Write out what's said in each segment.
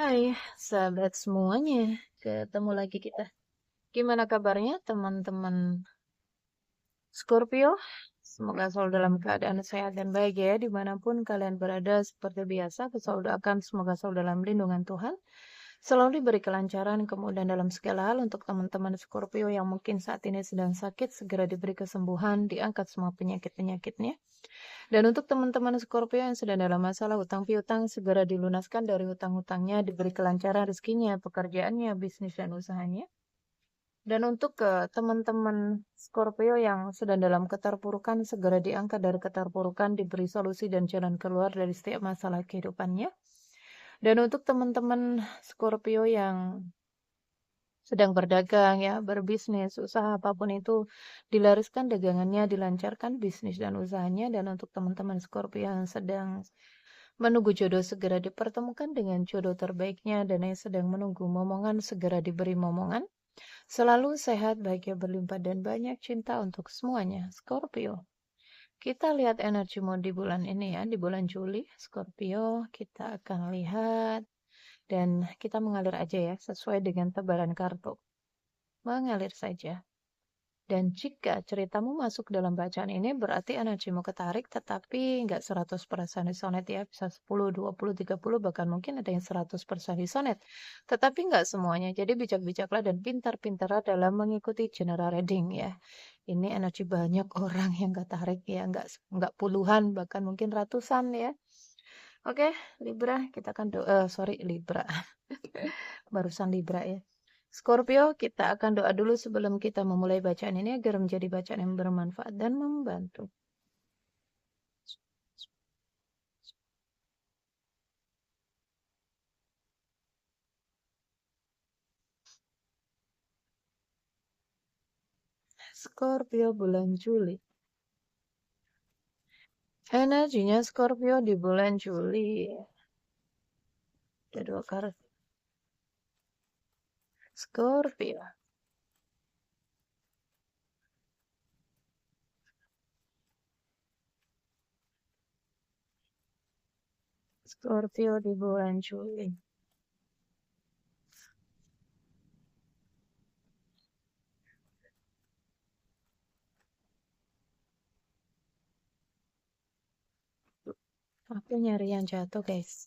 Hai, sahabat semuanya. Ketemu lagi kita. Gimana kabarnya teman-teman Scorpio? Semoga selalu dalam keadaan sehat dan bahagia ya, dimanapun kalian berada. Seperti biasa, aku selalu doakan semoga selalu dalam lindungan Tuhan. Selalu diberi kelancaran, kemudahan dalam segala hal untuk teman-teman Scorpio yang mungkin saat ini sedang sakit, segera diberi kesembuhan, diangkat semua penyakit-penyakitnya. Dan untuk teman-teman Scorpio yang sedang dalam masalah hutang piutang, segera dilunaskan dari hutang-hutangnya, diberi kelancaran rezekinya, pekerjaannya, bisnis dan usahanya. Dan untuk teman-teman Scorpio yang sedang dalam keterpurukan, segera diangkat dari keterpurukan, diberi solusi dan jalan keluar dari setiap masalah kehidupannya. Dan untuk teman-teman Scorpio yang sedang berdagang ya, berbisnis, usaha apapun itu, dilariskan dagangannya, dilancarkan bisnis dan usahanya. Dan untuk teman-teman Scorpio yang sedang menunggu jodoh, segera dipertemukan dengan jodoh terbaiknya, dan yang sedang menunggu momongan segera diberi momongan. Selalu sehat, bahagia, berlimpah, dan banyak cinta untuk semuanya. Scorpio. Kita lihat energimu di bulan ini ya, di bulan Juli. Scorpio, kita akan lihat. Dan kita mengalir aja ya, sesuai dengan tebaran kartu. Mengalir saja. Dan jika ceritamu masuk dalam bacaan ini, berarti energimu ketarik, tetapi nggak 100% disonet ya. Bisa 10, 20, 30, bahkan mungkin ada yang 100% disonet. Tetapi nggak semuanya. Jadi bijak-bijaklah dan pintar-pintarlah dalam mengikuti general reading ya. Ini energi banyak orang yang ketarik ya. Nggak puluhan, bahkan mungkin ratusan ya. Oke, Libra, kita akan sorry, Libra. Barusan Libra ya. Scorpio, kita akan doa dulu sebelum kita memulai bacaan ini agar menjadi bacaan yang bermanfaat dan membantu. Scorpio bulan Juli. Energinya Scorpio di bulan Juli. Ada dua kartu. Scorpio. Scorpio di bulan Juli. Aku nyari yang jatuh, guys.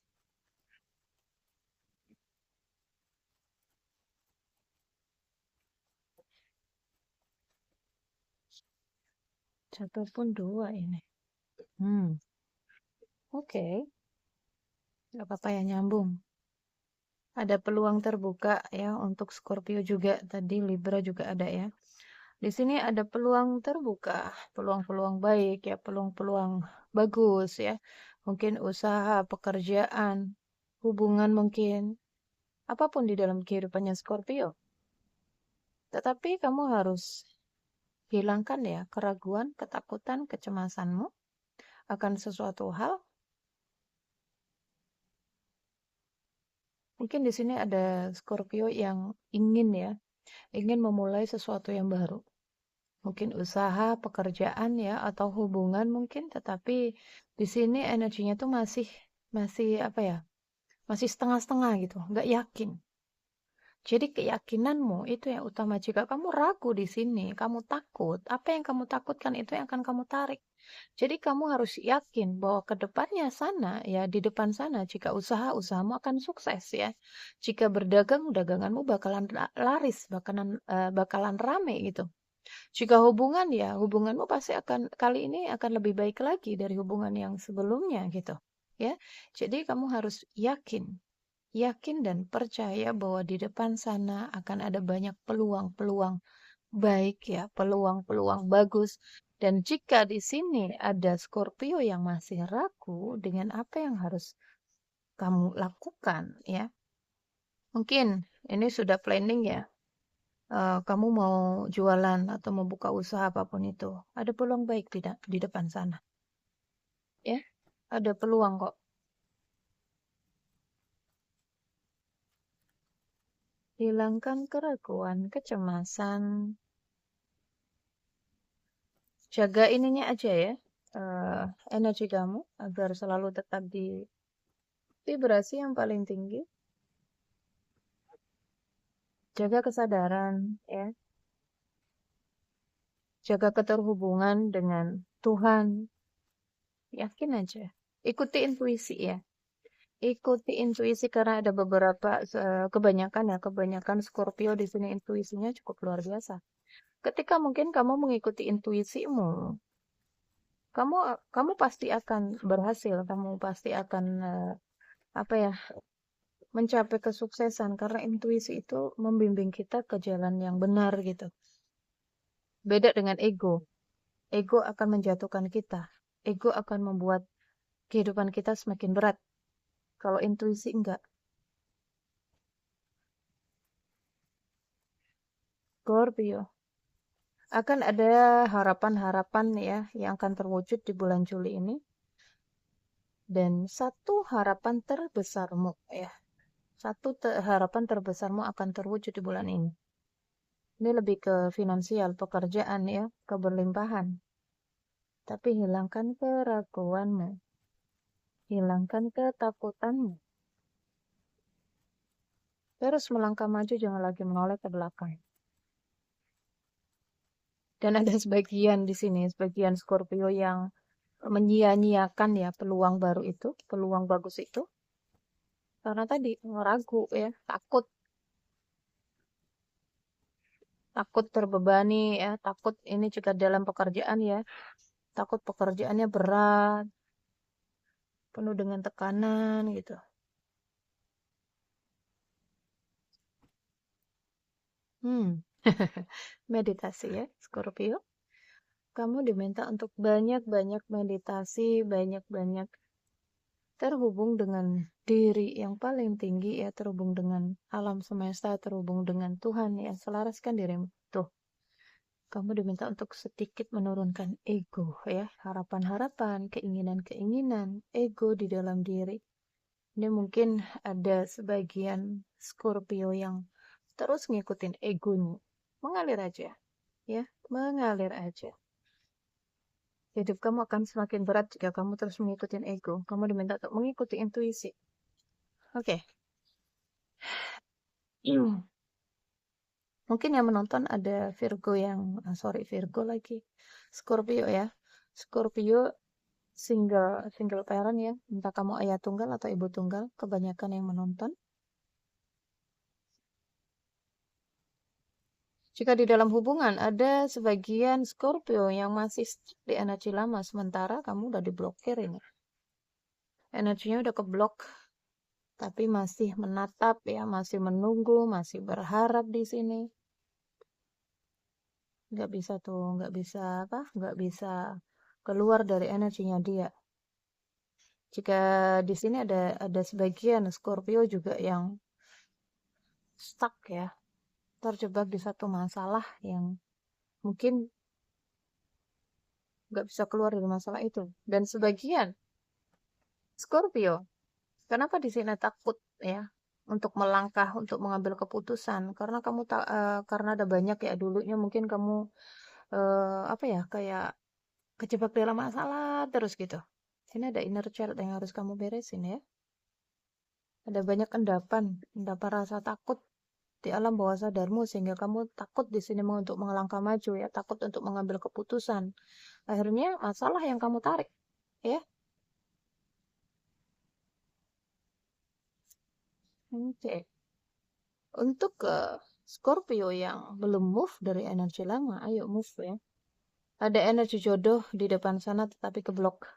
Jatuh pun dua ini. Oke. Gak apa-apa ya, nyambung. Ada peluang terbuka ya untuk Scorpio juga. Tadi Libra juga ada ya. Di sini ada peluang terbuka, peluang-peluang baik ya, peluang-peluang bagus ya. Mungkin usaha, pekerjaan, hubungan mungkin, apapun di dalam kehidupannya Scorpio. Tetapi kamu harus hilangkan ya keraguan, ketakutan, kecemasanmu akan sesuatu hal. Mungkin di sini ada Scorpio yang ingin memulai sesuatu yang baru. Mungkin usaha, pekerjaan ya, atau hubungan mungkin, tetapi di sini energinya tuh masih apa ya? Masih setengah-setengah gitu, nggak yakin. Jadi keyakinanmu itu yang utama. Jika kamu ragu di sini, kamu takut, apa yang kamu takutkan itu yang akan kamu tarik. Jadi kamu harus yakin bahwa ke depannya sana, ya di depan sana, jika usahamu akan sukses ya. Jika berdagang, daganganmu bakalan laris, bakalan rame gitu. Jika hubungan ya, hubunganmu pasti kali ini akan lebih baik lagi dari hubungan yang sebelumnya gitu. Ya. Jadi kamu harus yakin dan percaya bahwa di depan sana akan ada banyak peluang-peluang baik ya, peluang-peluang bagus. Dan jika di sini ada Scorpio yang masih ragu dengan apa yang harus kamu lakukan ya. Mungkin ini sudah planning ya. Kamu mau jualan atau mau buka usaha apapun itu, ada peluang baik di depan sana. Ya, ada peluang kok. Hilangkan keraguan, kecemasan. Jaga ininya aja ya, energi kamu agar selalu tetap di vibrasi yang paling tinggi. jaga kesadaran, ya, jaga keterhubungan dengan Tuhan, yakin aja. Ikuti intuisi ya. Ikuti intuisi karena ada beberapa kebanyakan Scorpio di sini intuisinya cukup luar biasa. Ketika mungkin kamu mengikuti intuisimu, kamu kamu pasti akan berhasil, kamu pasti akan apa ya, mencapai kesuksesan karena intuisi itu membimbing kita ke jalan yang benar gitu. Beda dengan ego. Ego akan menjatuhkan kita. Ego akan membuat kehidupan kita semakin berat. Kalau intuisi enggak. Scorpio. Akan ada harapan-harapan ya yang akan terwujud di bulan Juli ini. Dan satu harapan terbesarmu ya. Harapan terbesarmu akan terwujud di bulan ini. Ini lebih ke finansial, pekerjaan ya, keberlimpahan. Tapi hilangkan keraguanmu. Hilangkan ketakutanmu. Terus melangkah maju, jangan lagi menoleh ke belakang. Dan ada sebagian di sini, sebagian Scorpio yang menyia-nyiakan ya peluang baru itu, peluang bagus itu. Karena tadi ragu ya, takut terbebani ya, takut ini juga dalam pekerjaan ya, takut pekerjaannya berat, penuh dengan tekanan gitu. Meditasi ya, Scorpio. Kamu diminta untuk banyak-banyak meditasi, banyak-banyak terhubung dengan diri yang paling tinggi ya, terhubung dengan alam semesta, terhubung dengan Tuhan ya, selaraskan dirimu. Tuh, kamu diminta untuk sedikit menurunkan ego ya, harapan-harapan, keinginan-keinginan, ego di dalam diri. Ini mungkin ada sebagian Scorpio yang terus ngikutin egonya. Mengalir aja ya, mengalir aja. Hidup kamu akan semakin berat jika kamu terus mengikuti ego. Kamu diminta untuk mengikuti intuisi. Oke. Mungkin yang menonton ada Virgo Virgo lagi. Scorpio ya. Scorpio single parent ya. Entah kamu ayah tunggal atau ibu tunggal. Kebanyakan yang menonton. Jika di dalam hubungan ada sebagian Scorpio yang masih stuck di energi lama. Sementara kamu udah diblokir ini. Energinya udah keblok. Tapi masih menatap ya, masih menunggu, masih berharap di sini. Nggak bisa tuh, nggak bisa keluar dari energinya dia. Jika di sini ada sebagian Scorpio juga yang stuck ya, terjebak di satu masalah yang mungkin nggak bisa keluar dari masalah itu. Dan sebagian Scorpio, kenapa di sini takut ya untuk melangkah, untuk mengambil keputusan? Karena karena ada banyak ya dulunya mungkin kamu apa ya, kayak kejebak dalam masalah terus gitu. Ini ada inner child yang harus kamu beresin ya. Ada banyak endapan rasa takut di alam bawah sadarmu sehingga kamu takut di sini untuk melangkah maju ya, takut untuk mengambil keputusan. Akhirnya masalah yang kamu tarik ya. Oke. Untuk ke Scorpio yang belum move dari energi lama, ayo move ya. Ada energi jodoh di depan sana tetapi keblok.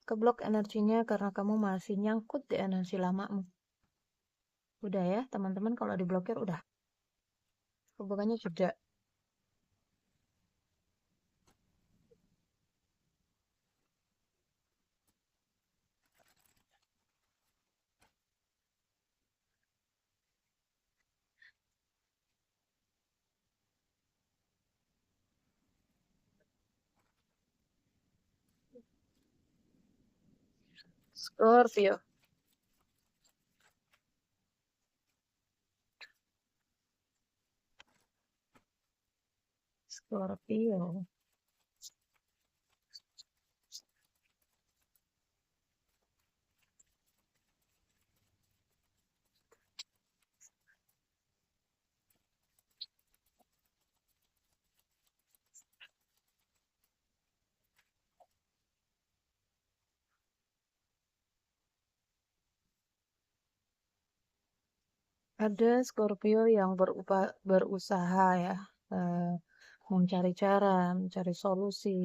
Keblok energinya karena kamu masih nyangkut di energi lamamu. Udah ya, teman-teman, kalau diblokir udah. Hubungannya jeda. Scorpio. Scorpio. Ada Scorpio yang berusaha ya, eh, mencari cara, mencari solusi.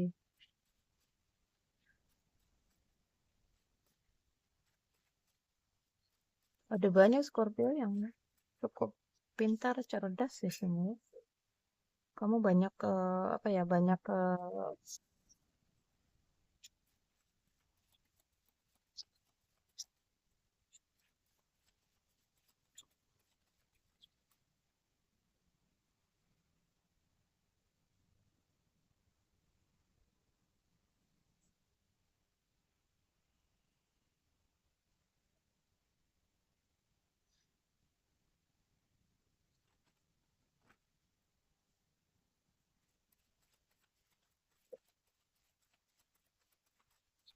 Ada banyak Scorpio yang cukup pintar, cerdas sih semua. Kamu banyak apa ya, banyak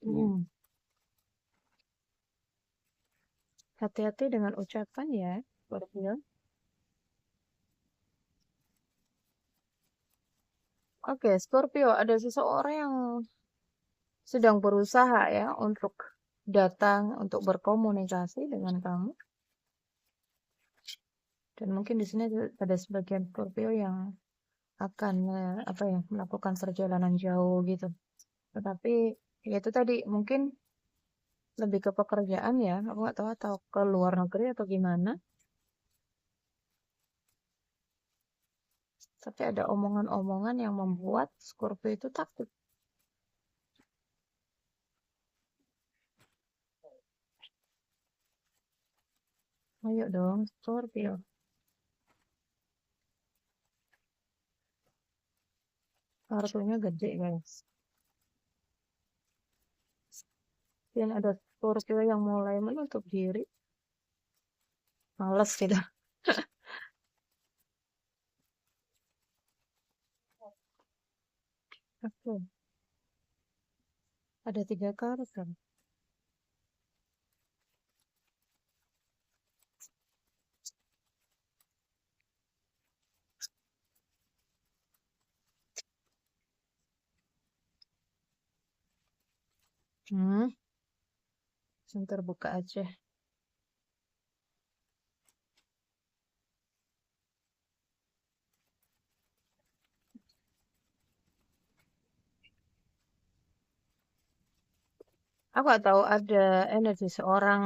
hmm, hati-hati dengan ucapan ya, Scorpio. Oke, Scorpio, ada seseorang yang sedang berusaha ya untuk datang untuk berkomunikasi dengan kamu. Dan mungkin di sini ada sebagian Scorpio yang akan apa ya, melakukan perjalanan jauh gitu. Tetapi ya itu tadi mungkin lebih ke pekerjaan ya. Aku nggak tahu atau ke luar negeri atau gimana. Tapi ada omongan-omongan yang membuat Scorpio itu takut. Ayo dong, Scorpio. Kartunya gede guys. Dan ada Scorpio yang mulai menutup diri. Males gitu. Oke, ada 3 kartu. Hmm, sebentar buka aja. Aku nggak tahu ada energi seorang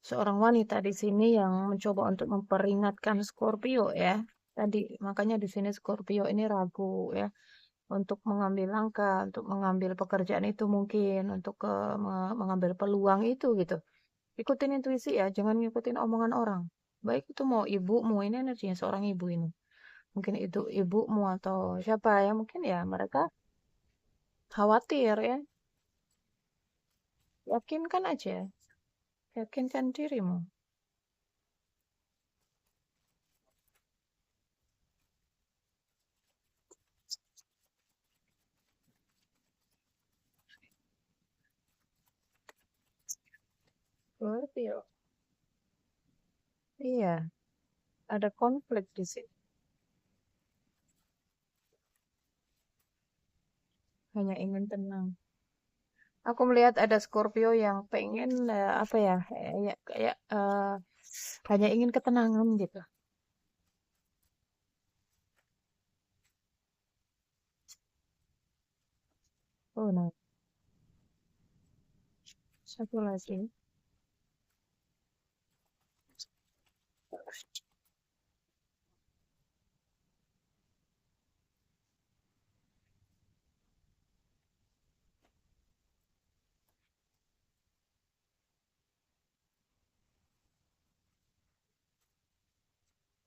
seorang wanita di sini yang mencoba untuk memperingatkan Scorpio ya. Tadi makanya di sini Scorpio ini ragu ya untuk mengambil langkah, untuk mengambil pekerjaan itu mungkin untuk mengambil peluang itu gitu. Ikutin intuisi ya, jangan ngikutin omongan orang. Baik itu mau ibumu, ini energinya seorang ibu ini. Mungkin itu ibumu atau siapa ya, mungkin ya mereka khawatir ya. Yakinkan aja, yakinkan dirimu. Scorpio. Iya, ada konflik di sini. Hanya ingin tenang. Aku melihat ada Scorpio yang pengen apa ya, kayak hanya ingin ketenangan gitu. Oh, nah, satu lagi.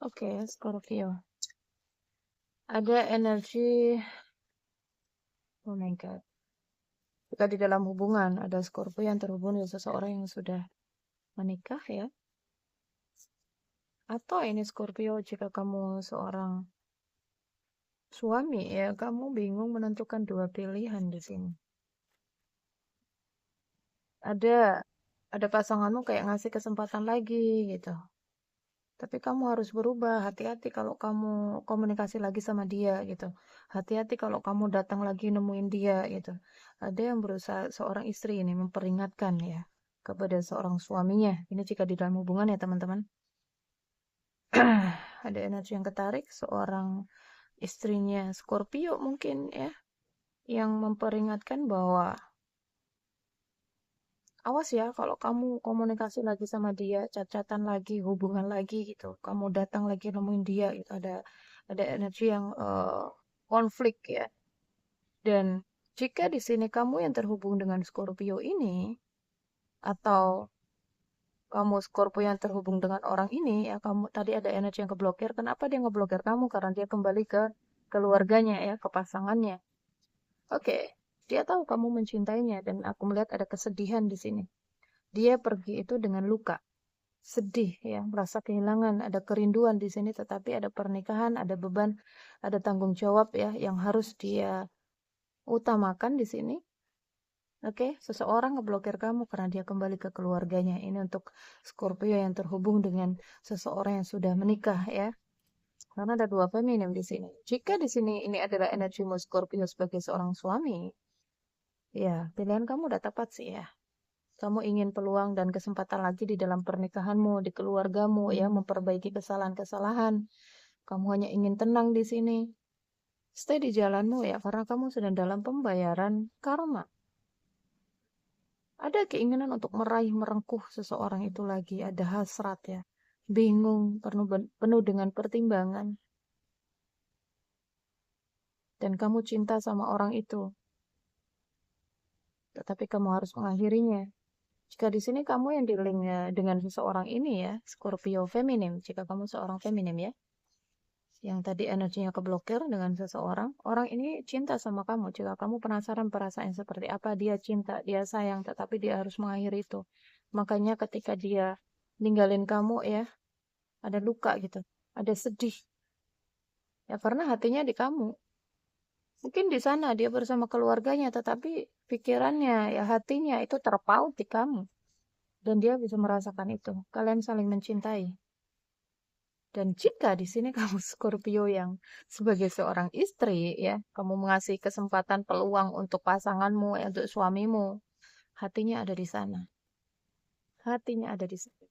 Oke, Scorpio. Ada energi, oh my God. Jika di dalam hubungan ada Scorpio yang terhubung dengan seseorang yang sudah menikah ya. Atau ini Scorpio jika kamu seorang suami ya, kamu bingung menentukan 2 pilihan di sini. Ada ada pasanganmu kayak ngasih kesempatan lagi gitu. Tapi kamu harus berubah. Hati-hati kalau kamu komunikasi lagi sama dia gitu. Hati-hati kalau kamu datang lagi nemuin dia gitu. Ada yang berusaha seorang istri ini memperingatkan ya kepada seorang suaminya. Ini jika di dalam hubungan ya teman-teman. Ada energi yang ketarik, seorang istrinya Scorpio mungkin ya, yang memperingatkan bahwa awas ya kalau kamu komunikasi lagi sama dia, chat-chatan lagi, hubungan lagi gitu. Kamu datang lagi nemuin dia gitu. Ada energi yang konflik ya. Dan jika di sini kamu yang terhubung dengan Scorpio ini atau kamu Scorpio yang terhubung dengan orang ini ya, kamu tadi ada energi yang keblokir. Kenapa dia ngeblokir kamu? Karena dia kembali ke keluarganya ya, ke pasangannya. Oke, dia tahu kamu mencintainya dan aku melihat ada kesedihan di sini. Dia pergi itu dengan luka, sedih ya, merasa kehilangan, ada kerinduan di sini, tetapi ada pernikahan, ada beban, ada tanggung jawab ya yang harus dia utamakan di sini. Oke, seseorang ngeblokir kamu karena dia kembali ke keluarganya. Ini untuk Scorpio yang terhubung dengan seseorang yang sudah menikah ya. Karena ada dua feminim di sini. Jika di sini ini adalah energimu Scorpio sebagai seorang suami, ya pilihan kamu udah tepat sih ya. Kamu ingin peluang dan kesempatan lagi di dalam pernikahanmu, di keluargamu, ya, memperbaiki kesalahan-kesalahan. Kamu hanya ingin tenang di sini. Stay di jalanmu ya, karena kamu sedang dalam pembayaran karma. Ada keinginan untuk meraih, merengkuh seseorang itu lagi. Ada hasrat ya. Bingung, penuh dengan pertimbangan. Dan kamu cinta sama orang itu. Tetapi kamu harus mengakhirinya. Jika di sini kamu yang di-link dengan seseorang ini ya, Scorpio feminim, jika kamu seorang feminim ya, yang tadi energinya keblokir dengan seseorang, orang ini cinta sama kamu. Jika kamu penasaran perasaan seperti apa, dia cinta, dia sayang, tetapi dia harus mengakhiri itu. Makanya ketika dia ninggalin kamu ya, ada luka gitu, ada sedih. Ya karena hatinya di kamu. Mungkin di sana dia bersama keluarganya, tetapi pikirannya, ya hatinya itu terpaut di kamu. Dan dia bisa merasakan itu. Kalian saling mencintai. Dan jika di sini kamu Scorpio yang sebagai seorang istri ya, kamu mengasih kesempatan peluang untuk pasanganmu, untuk suamimu, hatinya ada di sana. Hatinya ada di sana.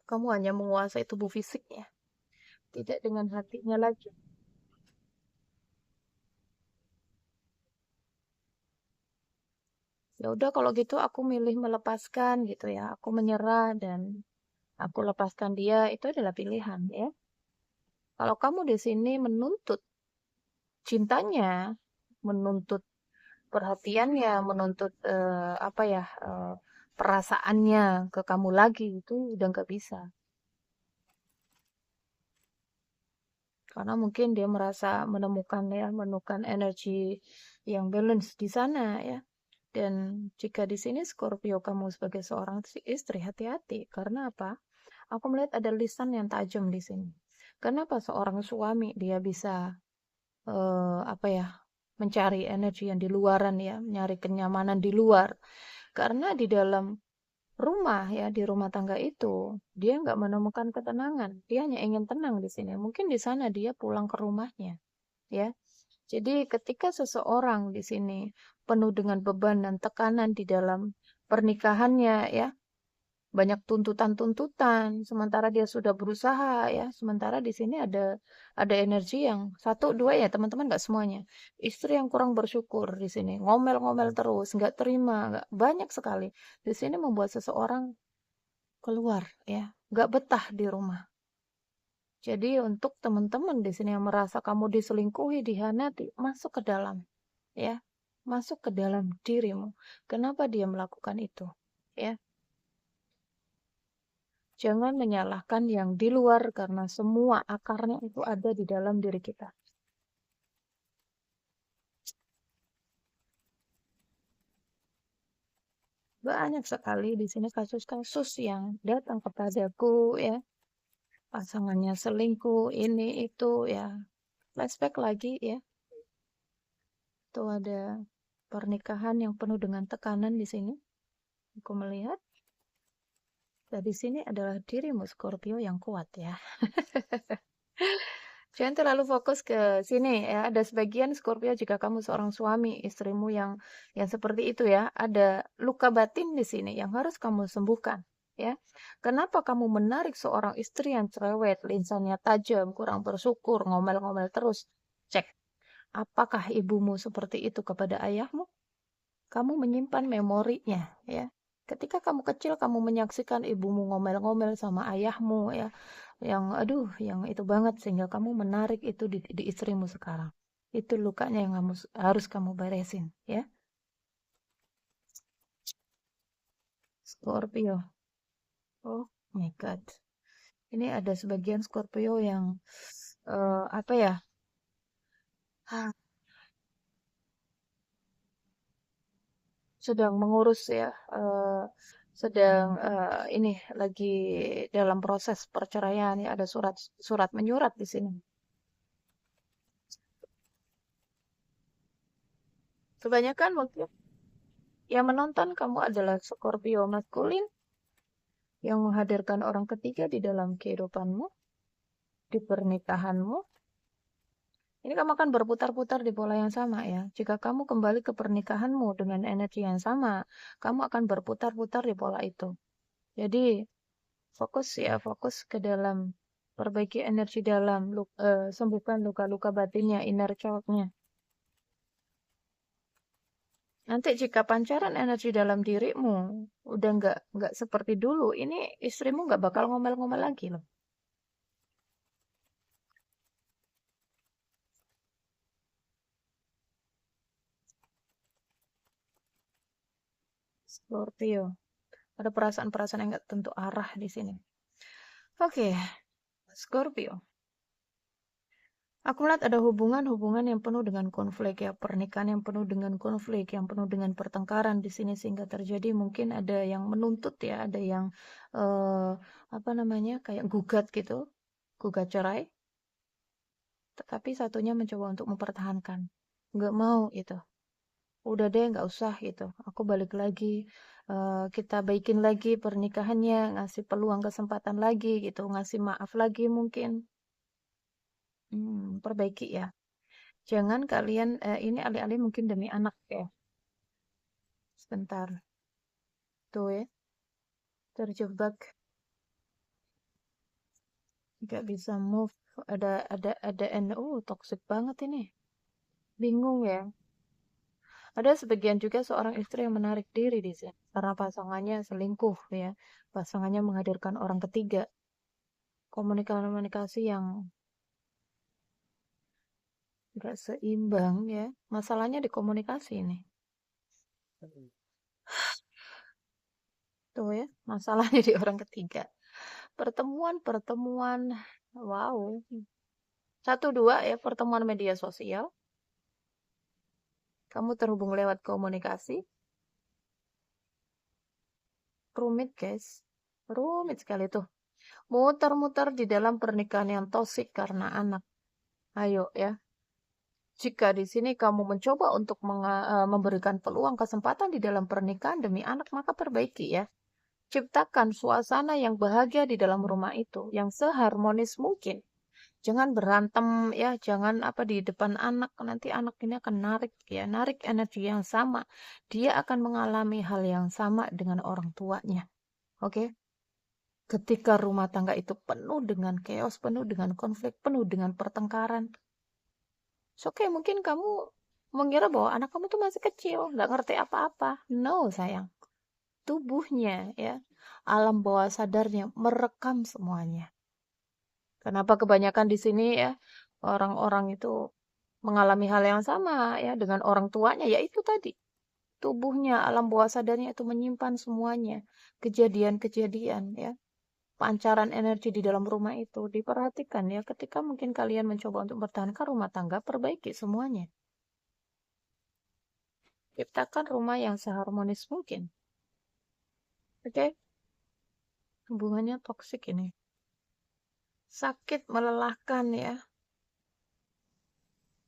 Kamu hanya menguasai tubuh fisiknya, tidak dengan hatinya lagi. Ya udah kalau gitu aku milih melepaskan gitu ya. Aku menyerah dan aku lepaskan dia, itu adalah pilihan ya. Kalau kamu di sini menuntut cintanya, menuntut perhatiannya, menuntut apa ya perasaannya ke kamu lagi itu udah nggak bisa. Karena mungkin dia merasa menemukan energi yang balance di sana ya. Dan jika di sini Scorpio kamu sebagai seorang istri hati-hati karena apa? Aku melihat ada lisan yang tajam di sini. Kenapa seorang suami dia bisa apa ya mencari energi yang di luaran ya, mencari kenyamanan di luar. Karena di dalam rumah ya, di rumah tangga itu, dia nggak menemukan ketenangan. Dia hanya ingin tenang di sini. Mungkin di sana dia pulang ke rumahnya, ya. Jadi ketika seseorang di sini penuh dengan beban dan tekanan di dalam pernikahannya, ya, banyak tuntutan-tuntutan, sementara dia sudah berusaha ya, sementara di sini ada energi yang satu dua ya teman-teman, nggak semuanya. Istri yang kurang bersyukur di sini, ngomel-ngomel terus, nggak terima, nggak banyak sekali. Di sini membuat seseorang keluar ya, nggak betah di rumah. Jadi untuk teman-teman di sini yang merasa kamu diselingkuhi, dihianati, masuk ke dalam ya, masuk ke dalam dirimu. Kenapa dia melakukan itu? Ya, jangan menyalahkan yang di luar karena semua akarnya itu ada di dalam diri kita. Banyak sekali di sini kasus-kasus yang datang kepadaku ya, pasangannya selingkuh, ini itu ya. Flashback lagi ya. Itu ada pernikahan yang penuh dengan tekanan di sini. Aku melihat di sini adalah dirimu Scorpio yang kuat ya. Jangan terlalu fokus ke sini ya. Ada sebagian Scorpio jika kamu seorang suami, istrimu yang seperti itu ya, ada luka batin di sini yang harus kamu sembuhkan. ya. Kenapa kamu menarik seorang istri yang cerewet, lisannya tajam, kurang bersyukur, ngomel-ngomel terus? Cek, apakah ibumu seperti itu kepada ayahmu? Kamu menyimpan memorinya, ya. Ketika kamu kecil, kamu menyaksikan ibumu ngomel-ngomel sama ayahmu, ya, yang aduh, yang itu banget sehingga kamu menarik itu di istrimu sekarang. Itu lukanya yang harus kamu beresin, ya. Scorpio. Oh my God. Ini ada sebagian Scorpio yang apa ya? ah, Sedang mengurus ya, sedang ini lagi dalam proses perceraian ya, ada surat surat menyurat di sini. Kebanyakan mungkin yang menonton kamu adalah Scorpio maskulin yang menghadirkan orang ketiga di dalam kehidupanmu, di pernikahanmu. Ini kamu akan berputar-putar di pola yang sama ya. Jika kamu kembali ke pernikahanmu dengan energi yang sama, kamu akan berputar-putar di pola itu. Jadi fokus ya, fokus ke dalam perbaiki energi dalam, sembuhkan luka-luka batinnya, inner child-nya. Nanti jika pancaran energi dalam dirimu udah nggak seperti dulu, ini istrimu nggak bakal ngomel-ngomel lagi loh. Scorpio. Ada perasaan-perasaan yang nggak tentu arah di sini. Oke, Scorpio. Aku melihat ada hubungan-hubungan yang penuh dengan konflik ya, pernikahan yang penuh dengan konflik, yang penuh dengan pertengkaran di sini sehingga terjadi mungkin ada yang menuntut ya, ada yang eh, apa namanya kayak gugat gitu, gugat cerai, tetapi satunya mencoba untuk mempertahankan, nggak mau itu, udah deh nggak usah gitu, aku balik lagi, kita baikin lagi pernikahannya, ngasih peluang kesempatan lagi gitu, ngasih maaf lagi mungkin, perbaiki ya. Jangan kalian ini alih-alih mungkin demi anak ya. Sebentar. Tuh ya, terjebak, nggak bisa move. Ada NU toxic banget ini. Bingung ya. Ada sebagian juga seorang istri yang menarik diri di sini karena pasangannya selingkuh ya. Pasangannya menghadirkan orang ketiga. Komunikasi-komunikasi yang nggak seimbang ya. Masalahnya di komunikasi ini. Tuh ya, masalahnya di orang ketiga. Pertemuan-pertemuan, wow. Satu dua ya, pertemuan media sosial. Kamu terhubung lewat komunikasi. Rumit, guys. Rumit sekali tuh. Muter-muter di dalam pernikahan yang toksik karena anak. Ayo ya. Jika di sini kamu mencoba untuk memberikan peluang kesempatan di dalam pernikahan demi anak, maka perbaiki ya. Ciptakan suasana yang bahagia di dalam rumah itu, yang seharmonis mungkin. Jangan berantem ya, jangan apa di depan anak, nanti anak ini akan narik ya, narik energi yang sama. Dia akan mengalami hal yang sama dengan orang tuanya. Oke? Ketika rumah tangga itu penuh dengan chaos, penuh dengan konflik, penuh dengan pertengkaran. Oke, mungkin kamu mengira bahwa anak kamu tuh masih kecil, nggak ngerti apa-apa. No, sayang. Tubuhnya ya, alam bawah sadarnya merekam semuanya. Kenapa kebanyakan di sini ya orang-orang itu mengalami hal yang sama ya dengan orang tuanya, yaitu tadi tubuhnya, alam bawah sadarnya itu menyimpan semuanya, kejadian-kejadian ya, pancaran energi di dalam rumah itu diperhatikan ya, ketika mungkin kalian mencoba untuk mempertahankan rumah tangga, perbaiki semuanya, ciptakan rumah yang seharmonis mungkin. Oke, hubungannya toksik ini, sakit, melelahkan ya,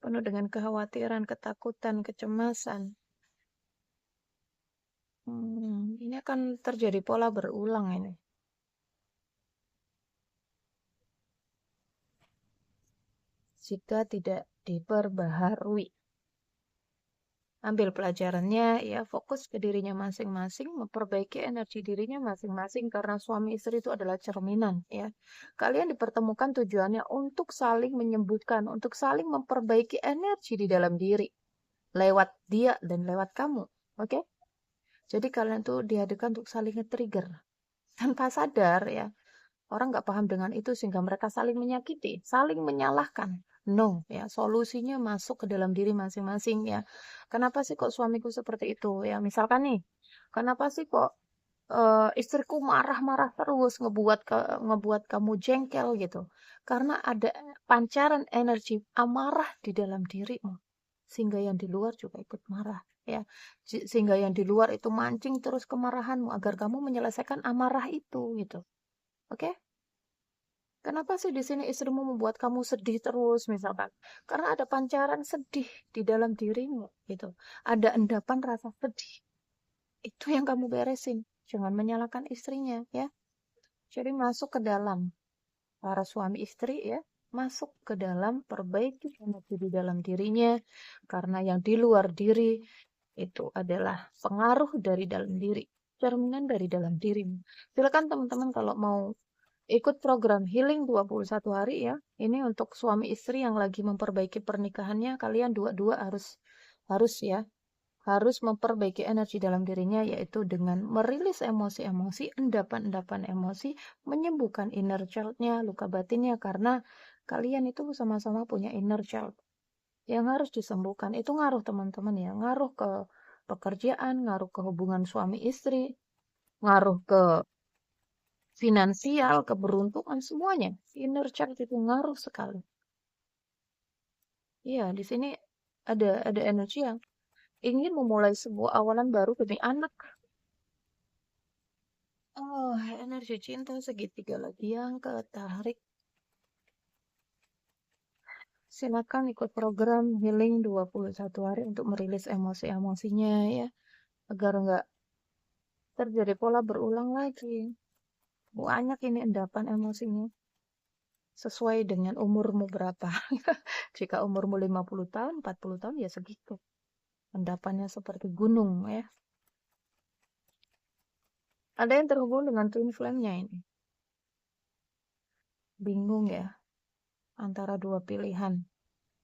penuh dengan kekhawatiran, ketakutan, kecemasan. Ini akan terjadi pola berulang ini. Jika tidak diperbaharui. Ambil pelajarannya ya, fokus ke dirinya masing-masing, memperbaiki energi dirinya masing-masing karena suami istri itu adalah cerminan ya. Kalian dipertemukan tujuannya untuk saling menyembuhkan, untuk saling memperbaiki energi di dalam diri lewat dia dan lewat kamu. Oke? Jadi kalian tuh dihadirkan untuk saling nge-trigger tanpa sadar ya. Orang nggak paham dengan itu sehingga mereka saling menyakiti, saling menyalahkan. No, ya solusinya masuk ke dalam diri masing-masing ya. Kenapa sih kok suamiku seperti itu ya? Misalkan nih, kenapa sih kok istriku marah-marah terus ngebuat kamu jengkel gitu? Karena ada pancaran energi amarah di dalam dirimu, sehingga yang di luar juga ikut marah ya. Sehingga yang di luar itu mancing terus kemarahanmu agar kamu menyelesaikan amarah itu gitu. Oke? Kenapa sih di sini istrimu membuat kamu sedih terus misalkan? Karena ada pancaran sedih di dalam dirimu gitu. Ada endapan rasa sedih. Itu yang kamu beresin. Jangan menyalahkan istrinya ya. Jadi masuk ke dalam para suami istri ya, masuk ke dalam perbaiki energi di dalam dirinya karena yang di luar diri itu adalah pengaruh dari dalam diri, cerminan dari dalam dirimu. Silakan teman-teman kalau mau ikut program Healing 21 hari ya. Ini untuk suami istri yang lagi memperbaiki pernikahannya, kalian dua-dua harus ya, harus memperbaiki energi dalam dirinya yaitu dengan merilis emosi-emosi, endapan-endapan emosi, menyembuhkan inner child-nya, luka batinnya karena kalian itu sama-sama punya inner child yang harus disembuhkan. Itu ngaruh teman-teman ya, ngaruh ke pekerjaan, ngaruh ke hubungan suami istri, ngaruh ke finansial, keberuntungan, semuanya. Inner child itu ngaruh sekali. Iya, di sini ada energi yang ingin memulai sebuah awalan baru demi anak. Oh, energi cinta segitiga lagi yang ketarik. Silakan ikut program Healing 21 hari untuk merilis emosi-emosinya ya. Agar nggak terjadi pola berulang lagi. Banyak ini endapan emosinya. Sesuai dengan umurmu berapa. Jika umurmu 50 tahun, 40 tahun ya segitu. Endapannya seperti gunung ya. Ada yang terhubung dengan twin flame-nya ini. Bingung ya antara dua pilihan.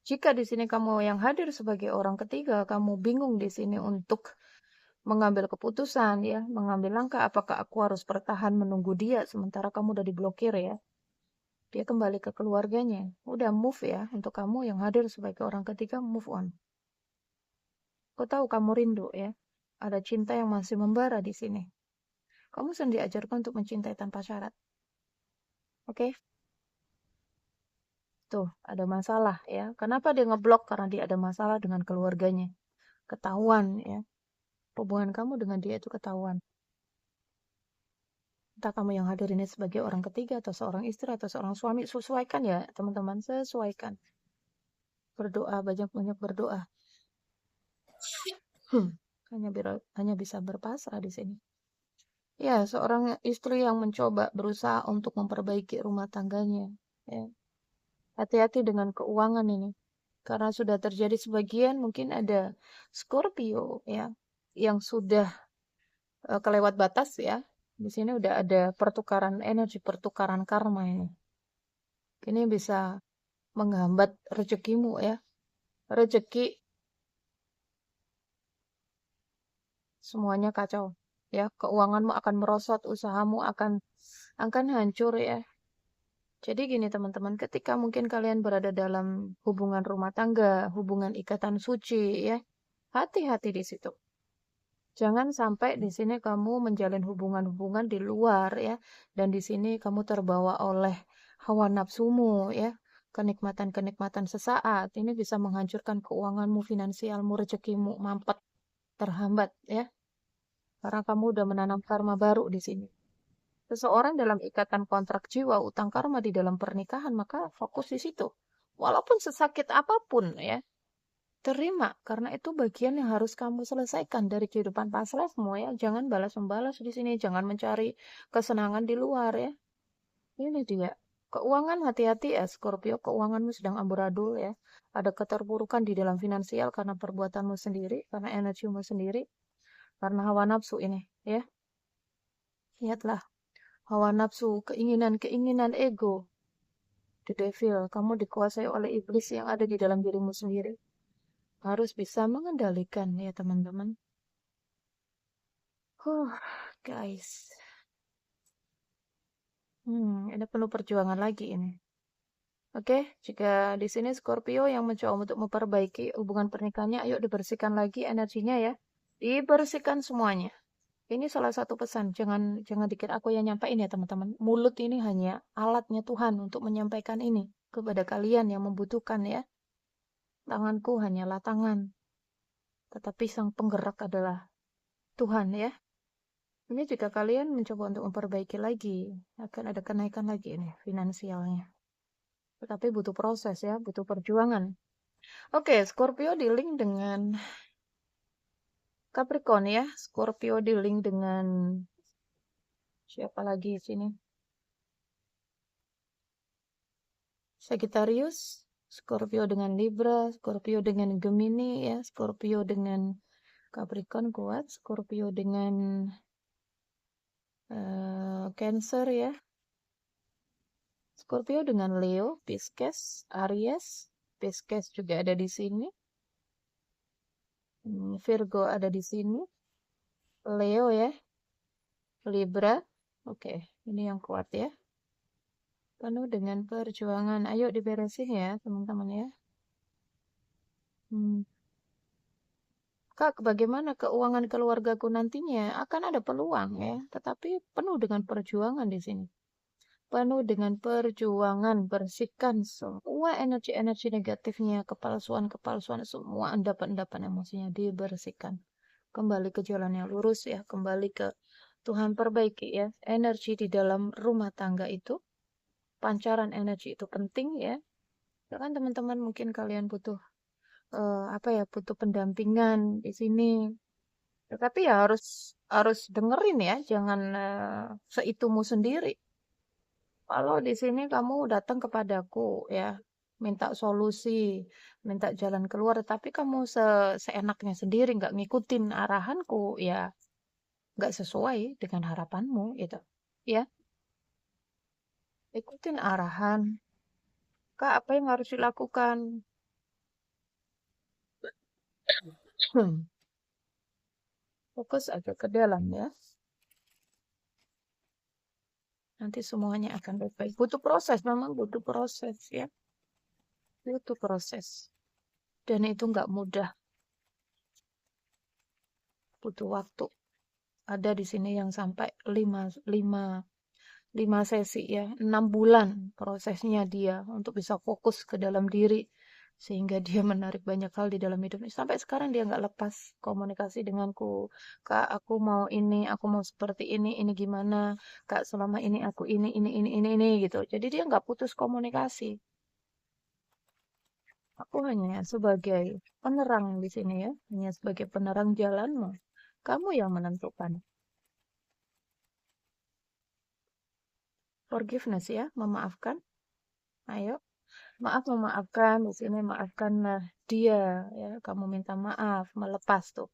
Jika di sini kamu yang hadir sebagai orang ketiga, kamu bingung di sini untuk mengambil keputusan ya, mengambil langkah apakah aku harus bertahan menunggu dia sementara kamu udah diblokir ya. Dia kembali ke keluarganya. Udah move ya untuk kamu yang hadir sebagai orang ketiga, move on. Aku tahu kamu rindu ya. Ada cinta yang masih membara di sini. Kamu sendiri diajarkan untuk mencintai tanpa syarat. Oke? Tuh, ada masalah ya. Kenapa dia ngeblok? Karena dia ada masalah dengan keluarganya. Ketahuan ya. Hubungan kamu dengan dia itu ketahuan. Entah kamu yang hadir ini sebagai orang ketiga atau seorang istri atau seorang suami, sesuaikan ya teman-teman, sesuaikan. Berdoa, banyak-banyak berdoa. Hanya bisa berpasrah di sini. Ya, seorang istri yang mencoba berusaha untuk memperbaiki rumah tangganya. Ya. Hati-hati dengan keuangan ini. Karena sudah terjadi sebagian mungkin ada Scorpio ya yang sudah kelewat batas ya. Di sini udah ada pertukaran energi, pertukaran karma ini. Ini bisa menghambat rezekimu ya. Rezeki semuanya kacau ya. Keuanganmu akan merosot, usahamu akan hancur ya. Jadi gini teman-teman, ketika mungkin kalian berada dalam hubungan rumah tangga, hubungan ikatan suci ya, hati-hati di situ. Jangan sampai di sini kamu menjalin hubungan-hubungan di luar ya, dan di sini kamu terbawa oleh hawa nafsumu ya, kenikmatan-kenikmatan sesaat. Ini bisa menghancurkan keuanganmu, finansialmu, rezekimu, mampet, terhambat ya. Karena kamu udah menanam karma baru di sini. Seseorang dalam ikatan kontrak jiwa, utang karma di dalam pernikahan, maka fokus di situ. Walaupun sesakit apapun ya, terima, karena itu bagian yang harus kamu selesaikan dari kehidupan pasrahmu ya. Jangan balas-membalas di sini, jangan mencari kesenangan di luar ya. Ini dia. Keuangan hati-hati ya Scorpio, keuanganmu sedang amburadul ya. Ada keterpurukan di dalam finansial karena perbuatanmu sendiri, karena energimu sendiri, karena hawa nafsu ini ya. Lihatlah, hawa nafsu, keinginan-keinginan ego, the devil, kamu dikuasai oleh iblis yang ada di dalam dirimu sendiri. Harus bisa mengendalikan ya teman-teman. Guys. Ini perlu perjuangan lagi ini. Oke, jika di sini Scorpio yang mencoba untuk memperbaiki hubungan pernikahannya, ayo dibersihkan lagi energinya ya. Dibersihkan semuanya. Ini salah satu pesan, jangan dikira aku yang nyampaikan ya teman-teman. Mulut ini hanya alatnya Tuhan untuk menyampaikan ini kepada kalian yang membutuhkan ya. Tanganku hanyalah tangan, tetapi sang penggerak adalah Tuhan ya. Ini jika kalian mencoba untuk memperbaiki lagi, akan ada kenaikan lagi ini finansialnya. Tetapi butuh proses ya, butuh perjuangan. Oke, Scorpio di-link dengan Capricorn ya. Scorpio di-link dengan siapa lagi di sini? Sagittarius, Scorpio dengan Libra, Scorpio dengan Gemini ya, Scorpio dengan Capricorn kuat, Scorpio dengan Cancer ya. Scorpio dengan Leo, Pisces, Aries, Pisces juga ada di sini. Virgo ada di sini. Leo ya. Libra. Oke, ini yang kuat ya. Penuh dengan perjuangan. Ayo diberesin ya, teman-teman ya. Kak, bagaimana keuangan keluargaku nantinya? Akan ada peluang ya, tetapi penuh dengan perjuangan di sini. Penuh dengan perjuangan, bersihkan semua energi-energi negatifnya, kepalsuan-kepalsuan, semua endapan-endapan emosinya dibersihkan. Kembali ke jalan yang lurus ya, kembali ke Tuhan perbaiki ya. Energi di dalam rumah tangga itu, pancaran energi itu penting ya. Kan teman-teman mungkin kalian butuh butuh pendampingan di sini. Tetapi ya harus dengerin ya, jangan seitumu sendiri. Kalau di sini kamu datang kepadaku ya, minta solusi, minta jalan keluar, tapi kamu seenaknya sendiri nggak ngikutin arahanku, ya nggak sesuai dengan harapanmu gitu. Ya, ikutin arahan. Kak, apa yang harus dilakukan? Fokus aja ke dalam ya. Nanti semuanya akan baik-baik. Butuh proses, memang butuh proses ya. Butuh proses. Dan itu nggak mudah. Butuh waktu. Ada di sini yang sampai 5 sesi ya. 6 bulan prosesnya dia untuk bisa fokus ke dalam diri. Sehingga dia menarik banyak hal di dalam hidupnya. Sampai sekarang dia nggak lepas komunikasi denganku. Kak, aku mau ini, aku mau seperti ini gimana? Kak, selama ini aku ini gitu. Jadi dia nggak putus komunikasi. Aku hanya sebagai penerang di sini ya, hanya sebagai penerang jalanmu. Kamu yang menentukan. Forgiveness ya, memaafkan. Ayo, memaafkan di sini maafkanlah dia ya. Kamu minta maaf, melepas tuh,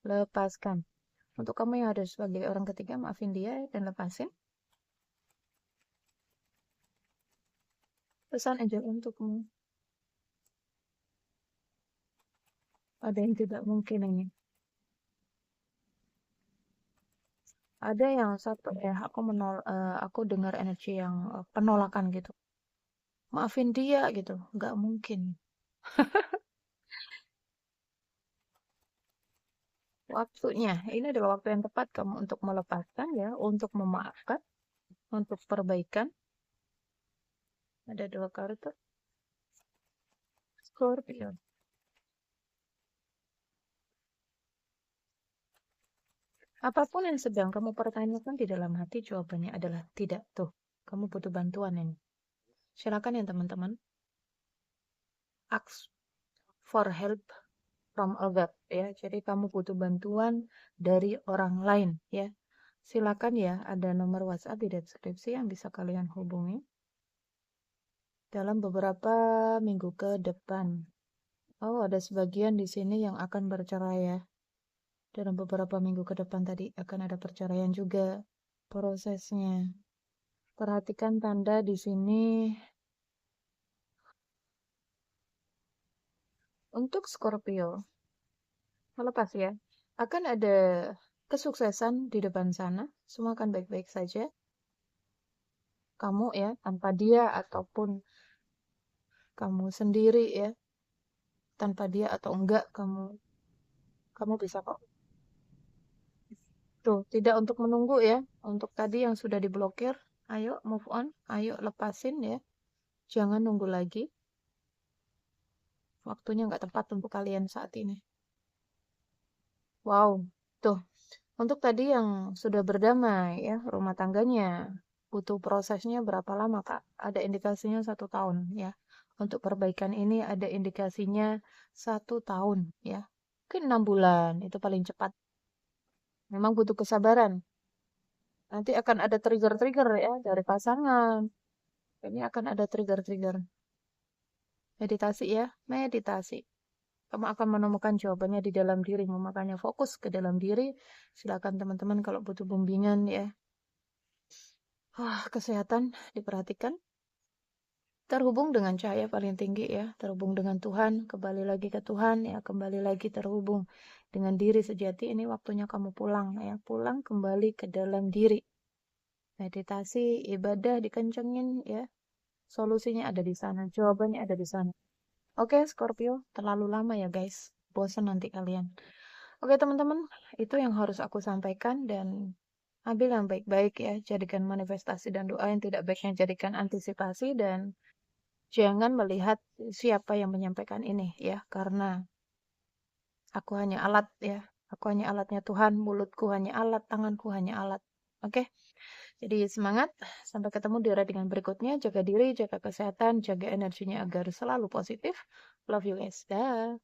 lepaskan. Untuk kamu yang ada sebagai orang ketiga, maafin dia dan lepasin. Pesan angel untukmu. Ada yang tidak mungkin ini. Ada yang satu ya, aku dengar energi yang penolakan gitu. Maafin dia gitu, nggak mungkin. Waktunya, ini adalah waktu yang tepat kamu untuk melepaskan ya, untuk memaafkan, untuk perbaikan. Ada 2 kartu. Scorpio. Apapun yang sedang kamu pertanyakan di dalam hati, jawabannya adalah tidak. Tuh, kamu butuh bantuan ini. Silakan ya teman-teman. Ask for help from other ya. Jadi kamu butuh bantuan dari orang lain ya. Silakan ya, ada nomor WhatsApp di deskripsi yang bisa kalian hubungi. dalam beberapa minggu ke depan. Oh, ada sebagian di sini yang akan bercerai ya. Dalam beberapa minggu ke depan tadi akan ada perceraian juga prosesnya. Perhatikan tanda di sini. Untuk Scorpio, melepas ya. Akan ada kesuksesan di depan sana. Semua akan baik-baik saja. Kamu ya, tanpa dia ataupun kamu sendiri ya, tanpa dia atau enggak kamu bisa kok. Tuh, tidak untuk menunggu ya. Untuk tadi yang sudah diblokir, ayo move on, ayo lepasin ya. Jangan nunggu lagi. Waktunya nggak tepat untuk kalian saat ini. Wow, tuh. Untuk tadi yang sudah berdamai ya, rumah tangganya butuh prosesnya berapa lama, Kak? Ada indikasinya 1 tahun ya. Untuk perbaikan ini ada indikasinya 1 tahun ya. Mungkin 6 bulan itu paling cepat. Memang butuh kesabaran. Nanti akan ada trigger-trigger ya dari pasangan. Ini akan ada trigger-trigger. Meditasi ya, meditasi. Kamu akan menemukan jawabannya di dalam dirimu. Makanya fokus ke dalam diri. Silakan teman-teman kalau butuh bimbingan ya. Wah, kesehatan diperhatikan. Terhubung dengan cahaya paling tinggi ya. Terhubung dengan Tuhan. Kembali lagi ke Tuhan ya. Kembali lagi terhubung dengan diri sejati. Ini waktunya kamu pulang ya. Pulang kembali ke dalam diri. Meditasi, ibadah dikencengin ya. Solusinya ada di sana. Jawabannya ada di sana. Oke, Scorpio. Terlalu lama ya guys. Bosan nanti kalian. Oke teman-teman, itu yang harus aku sampaikan dan ambil yang baik-baik ya, jadikan manifestasi dan doa, yang tidak baiknya jadikan antisipasi, dan jangan melihat siapa yang menyampaikan ini ya, karena aku hanya alat ya, aku hanya alatnya Tuhan, mulutku hanya alat, tanganku hanya alat. Oke, jadi semangat, sampai ketemu di readingan berikutnya, jaga diri, jaga kesehatan, jaga energinya agar selalu positif. Love you guys, dah.